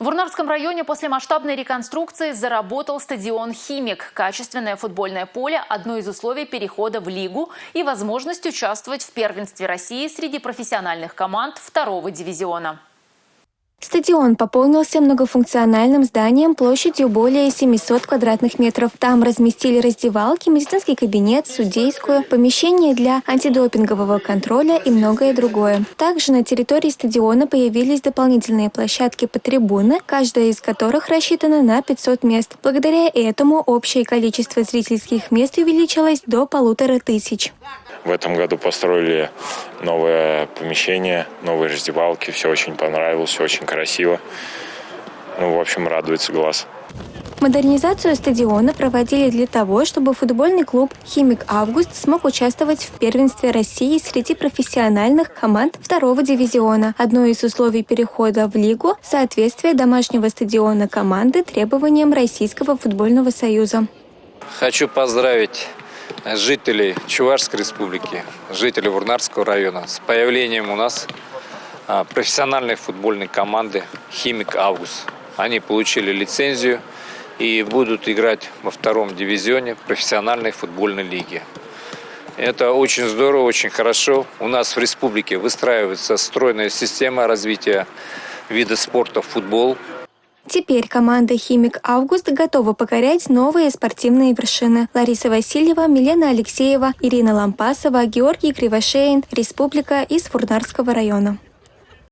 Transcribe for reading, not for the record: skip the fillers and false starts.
В Урнарском районе после масштабной реконструкции заработал стадион «Химик». Качественное футбольное поле – одно из условий перехода в лигу и возможность участвовать в первенстве России среди профессиональных команд второго дивизиона. Стадион пополнился многофункциональным зданием площадью более 700 квадратных метров. Там разместили раздевалки, медицинский кабинет, судейскую, помещение для антидопингового контроля и многое другое. Также на территории стадиона появились дополнительные площадки под трибуны, каждая из которых рассчитана на 500 мест. Благодаря этому общее количество зрительских мест увеличилось до 1500. В этом году построили новое помещение, новые раздевалки. Все очень понравилось, все очень красиво. В общем, радуется глаз. Модернизацию стадиона проводили для того, чтобы футбольный клуб «Химик Август» смог участвовать в первенстве России среди профессиональных команд второго дивизиона. Одно из условий перехода в лигу – соответствие домашнего стадиона команды требованиям Российского футбольного союза. Хочу поздравить жителей Чувашской республики, жителей Урнарского района с появлением у нас профессиональной футбольной команды «Химик Август». Они получили лицензию и будут играть во втором дивизионе профессиональной футбольной лиги. Это очень здорово, очень хорошо. У нас в республике выстраивается стройная система развития вида спорта футбол. Теперь команда «Химик Август» готова покорять новые спортивные вершины. Лариса Васильева, Милена Алексеева, Ирина Лампасова, Георгий Кривошеин, Республика из Урнарского района.